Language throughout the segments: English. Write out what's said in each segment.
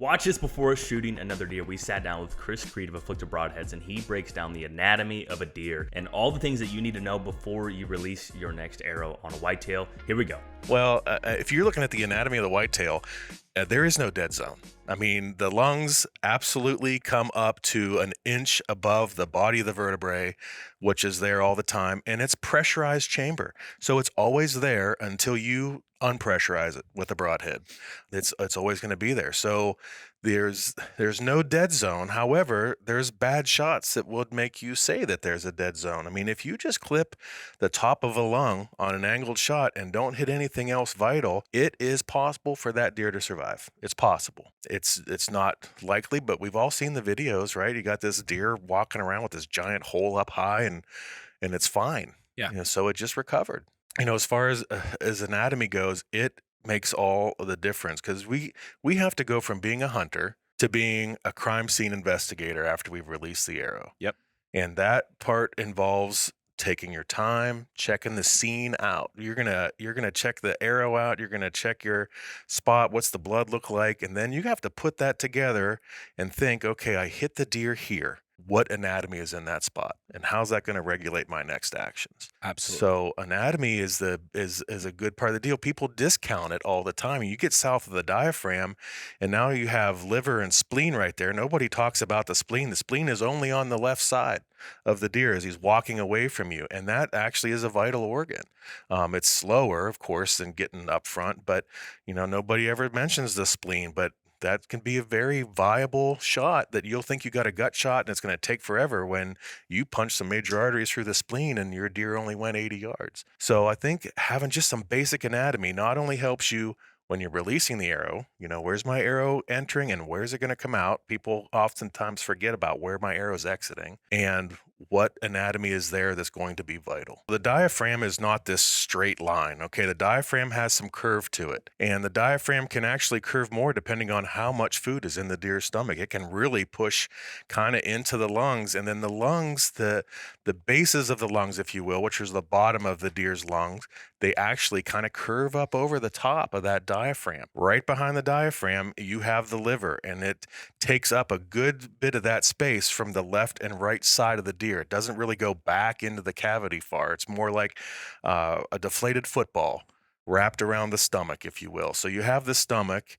Watch this before shooting another deer. We sat down with Chris Creed of Afflictor Broadheads, and he breaks down the anatomy of a deer and all the things that you need to know before you release your next arrow on a whitetail. Here we go. Well, if you're looking at the anatomy of the whitetail, there is no dead zone. I mean, the lungs absolutely come up to an inch above the body of the vertebrae, which is there all the time, and it's pressurized chamber. So it's always there until you unpressurize it with a broadhead. It's always going to be there. So there's no dead zone. However, there's bad shots that would make you say that there's a dead zone. I mean, if you just clip the top of a lung on an angled shot and don't hit anything else vital, it is possible for that deer to survive. It's possible. It's not likely, but we've all seen the videos, right? You got this deer walking around with this giant hole up high, and it's fine. Yeah. So it just recovered. As far as anatomy goes, it makes all the difference, because we have to go from being a hunter to being a crime scene investigator after we've released the arrow. Yep. And that part involves taking your time, checking the scene out. You're gonna check the arrow out. You're gonna check your spot. What's the blood look like? And then you have to put that together and think, okay, I hit the deer here. What anatomy is in that spot, and how's that going to regulate my next actions? Absolutely. So anatomy is a good part of the deal. People discount it all the time. You get south of the diaphragm, and now you have liver and spleen right there. Nobody talks about the spleen. The spleen is only on the left side of the deer as he's walking away from you, and that actually is a vital organ. It's slower, of course, than getting up front, but nobody ever mentions the spleen. But that can be a very viable shot that you'll think you got a gut shot and it's going to take forever when you punch some major arteries through the spleen and your deer only went 80 yards. So I think having just some basic anatomy not only helps you when you're releasing the arrow, where's my arrow entering and where's it going to come out? People oftentimes forget about where my arrow is exiting and what anatomy is there that's going to be vital. The diaphragm is not this straight line, okay? The diaphragm has some curve to it, and the diaphragm can actually curve more depending on how much food is in the deer's stomach. It can really push kind of into the lungs, and then the lungs, the bases of the lungs, if you will, which is the bottom of the deer's lungs, they actually kind of curve up over the top of that diaphragm. Right behind the diaphragm, you have the liver, and it takes up a good bit of that space from the left and right side of the deer. It doesn't really go back into the cavity far. It's more like a deflated football wrapped around the stomach, if you will. So you have the stomach,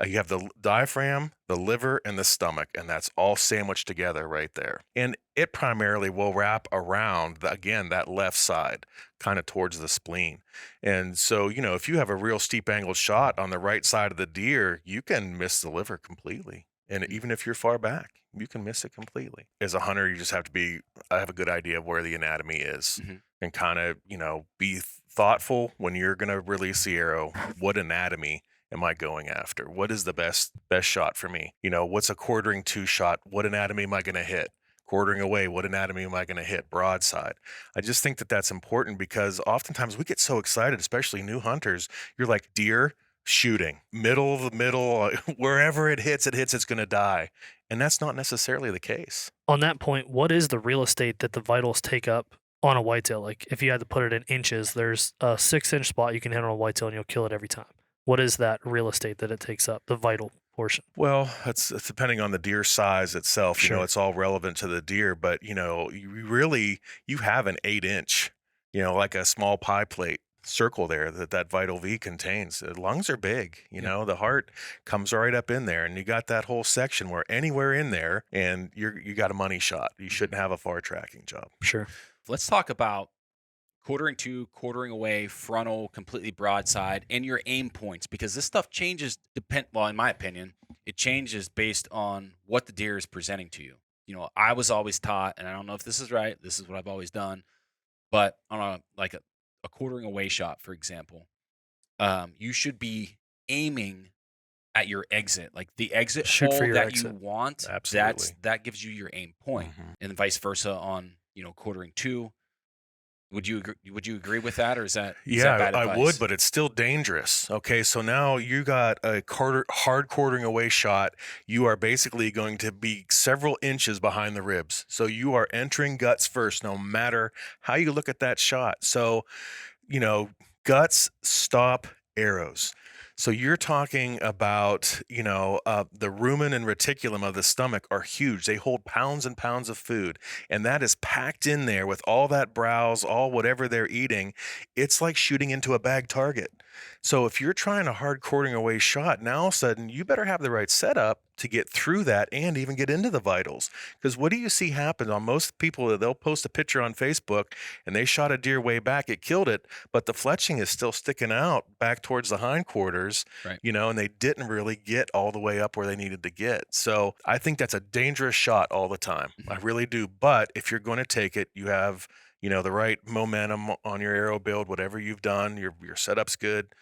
you have the diaphragm, the liver, and the stomach, and that's all sandwiched together right there. And it primarily will wrap around, that left side, kind of towards the spleen. And so, if you have a real steep angled shot on the right side of the deer, you can miss the liver completely. And even if you're far back, you can miss it completely. As a hunter, you just have to have a good idea of where the anatomy is, and kind of, be thoughtful when you're going to release the arrow. What anatomy am I going after? What is the best shot for me? What's a quartering two shot? What anatomy am I going to hit? Quartering away, what anatomy am I going to hit? Broadside. I just think that that's important, because oftentimes we get so excited, especially new hunters. You're like, deer, shooting, middle of the middle, wherever it hits, it's going to die. And that's not necessarily the case. On that point, what is the real estate that the vitals take up on a whitetail? Like, if you had to put it in inches, there's a 6-inch spot you can hit on a whitetail and you'll kill it every time. What is that real estate that it takes up, the vital portion? Well, it's depending on the deer size itself. Sure. It's all relevant to the deer, but you have an 8-inch, like a small pie plate circle there that vital V contains. The lungs are big, the heart comes right up in there, and you got that whole section where anywhere in there, and you got a money shot. You shouldn't have a far tracking job. Sure. Let's talk about quartering to, quartering away, frontal, completely broadside, and your aim points, because this stuff changes. In my opinion, it changes based on what the deer is presenting to you. I was always taught, and I don't know if this is right, this is what I've always done, but on a quartering away shot, for example, you should be aiming at your exit, like the exit Shoot hole for your that exit. you want. Absolutely. That gives you your aim point, and vice versa on quartering two. Would you agree with that, or is that bad advice? I would, but it's still dangerous. Okay, so now you got a hard quartering away shot. You are basically going to be several inches behind the ribs. So you are entering guts first, no matter how you look at that shot. So, guts stop arrows. So you're talking about, the rumen and reticulum of the stomach are huge. They hold pounds and pounds of food, and that is packed in there with all that browse, all whatever they're eating. It's like shooting into a bag target. So if you're trying a hard quartering away shot, now all of a sudden you better have the right setup to get through that and even get into the vitals. Because what do you see happen on most people? They'll post a picture on Facebook and they shot a deer way back, it killed it, but the fletching is still sticking out back towards the hindquarters, Right. and they didn't really get all the way up where they needed to get. So I think that's a dangerous shot all the time. I really do. But if you're going to take it, you have, the right momentum on your arrow build, whatever you've done, your setup's good.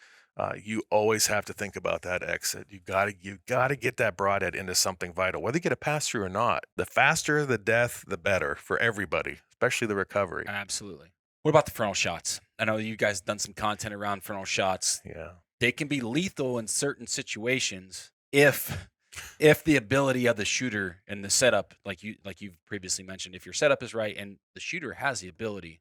You always have to think about that exit. You gotta get that broadhead into something vital, whether you get a pass through or not. The faster the death, the better for everybody, especially the recovery. Absolutely. What about the frontal shots? I know you guys done some content around frontal shots. Yeah. They can be lethal in certain situations if the ability of the shooter and the setup, like you've previously mentioned, if your setup is right and the shooter has the ability,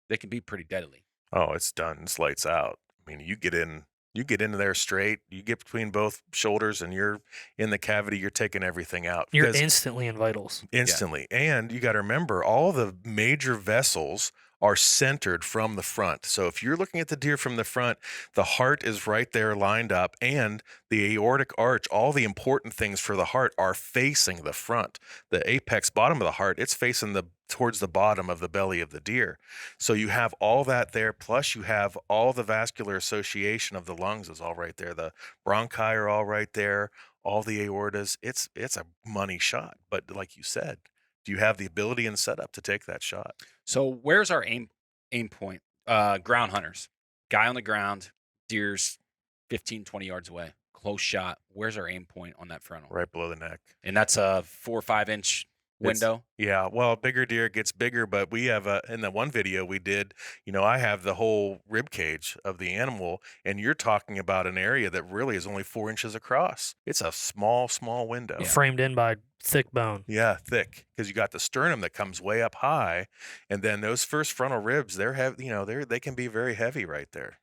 they can be pretty deadly. Oh, it's done. It's lights out. I mean, you get into there straight, you get between both shoulders and you're in the cavity, you're taking everything out. You're Because- instantly in vitals. instantly. And you got to remember, all the major vessels are centered from the front. So if you're looking at the deer from the front, the heart is right there lined up, and the aortic arch, all the important things for the heart are facing the front. The apex bottom of the heart, it's facing towards the bottom of the belly of the deer. So you have all that there, plus you have all the vascular association of the lungs is all right there. The bronchi are all right there, all the aortas. It's a money shot. But like you said, do you have the ability and setup to take that shot? So where's our aim point? Ground hunters, guy on the ground, deer's 15, 20 yards away, close shot. Where's our aim point on that frontal? Right below the neck. And that's a 4 or 5 inch window. Yeah, well, bigger deer gets bigger, but we have in the one video we did, I have the whole rib cage of the animal, and you're talking about an area that really is only 4 inches across. It's a small window. Yeah. Framed in by thick bone. Yeah, thick, because you got the sternum that comes way up high, and then those first frontal ribs, they're heavy. They can be very heavy right there.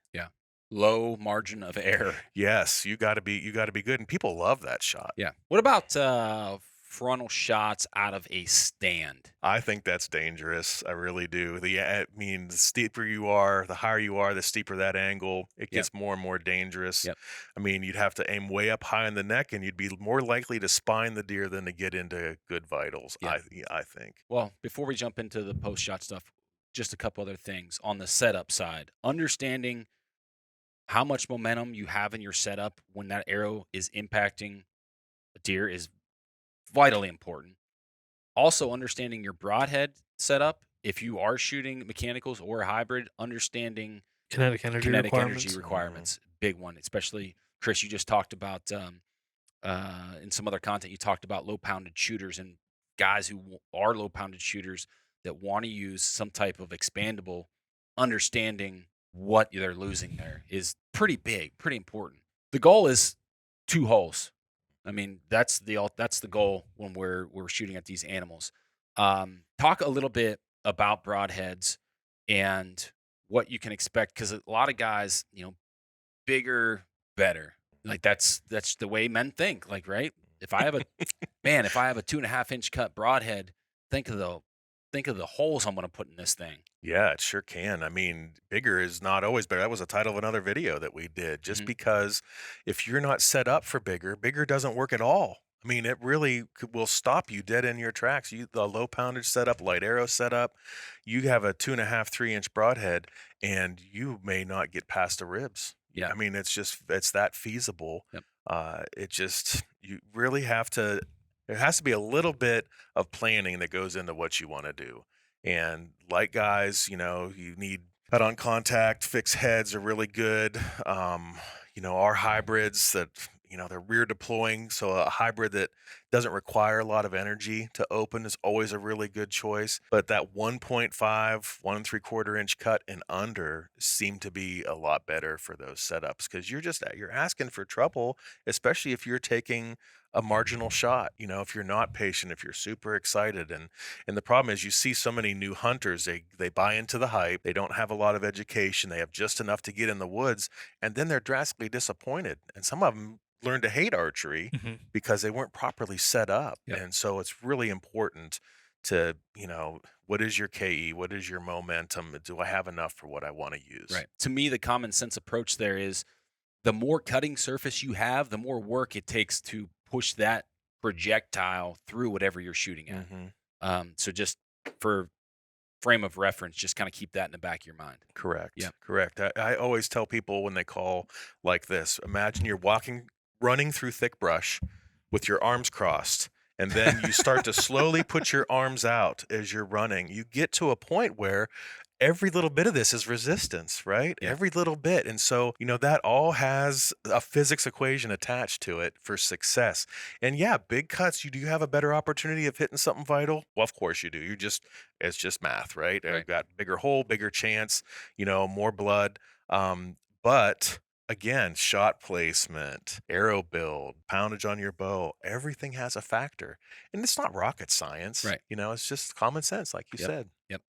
Low margin of error. Yes, you got to be good, and people love that shot. Yeah. What about frontal shots out of a stand? I think that's dangerous. I really do. The steeper you are, the higher you are, the steeper that angle. It gets more and more dangerous. Yep. I mean, you'd have to aim way up high in the neck, and you'd be more likely to spine the deer than to get into good vitals. Yeah. I think. Well, before we jump into the post shot stuff, just a couple other things on the setup side. Understanding how much momentum you have in your setup when that arrow is impacting a deer is vitally important. Also, understanding your broadhead setup. If you are shooting mechanicals or a hybrid, understanding Kinetic energy requirements, big one. Especially, Chris, you just talked about in some other content, you talked about low pounded shooters and guys who are low pounded shooters that want to use some type of expandable. Understanding what they're losing there is pretty big, pretty important. The goal is 2 holes. I mean, that's the goal when we're shooting at these animals. Talk a little bit about broadheads and what you can expect, because a lot of guys, bigger, better. Like that's the way men think. Like, right? If I have a 2.5 inch cut broadhead, think of the holes I'm going to put in this thing. Yeah, it sure can. I mean, bigger is not always better. That was the title of another video that we did. Just because if you're not set up for bigger doesn't work at all. I mean, it really will stop you dead in your tracks. The low poundage setup, light arrow setup, you have a 2.5, 3 inch broadhead, and you may not get past the ribs. Yeah. I mean, it's that feasible. Yep. You really have to. There has to be a little bit of planning that goes into what you want to do. And light guys, you need cut on contact, fixed heads are really good. Our hybrids that, they're rear deploying. So a hybrid that doesn't require a lot of energy to open is always a really good choice. But that 1.5, 1.75 inch cut and under seem to be a lot better for those setups, because you're asking for trouble, especially if you're taking a marginal shot. You know, if you're not patient, if you're super excited, and the problem is you see so many new hunters, they buy into the hype, they don't have a lot of education, they have just enough to get in the woods, and then they're drastically disappointed. And some of them learn to hate archery because they weren't properly set up. Yep. And so it's really important to, what is your KE? What is your momentum? Do I have enough for what I want to use? Right. To me, the common sense approach there is the more cutting surface you have, the more work it takes to push that projectile through whatever you're shooting at. So just for frame of reference, just kind of keep that in the back of your mind. Correct. Yep. Correct. I always tell people when they call like this, imagine you're running through thick brush with your arms crossed, and then you start to slowly put your arms out as you're running. You get to a point where every little bit of this is resistance, right? Yeah. Every little bit. And so, that all has a physics equation attached to it for success. And yeah, big cuts, you do have a better opportunity of hitting something vital. Well, of course you do. It's just math, right? Right. I've got bigger hole, bigger chance, more blood. But again, shot placement, arrow build, poundage on your bow, everything has a factor. And it's not rocket science. Right. It's just common sense, like you said. Yep.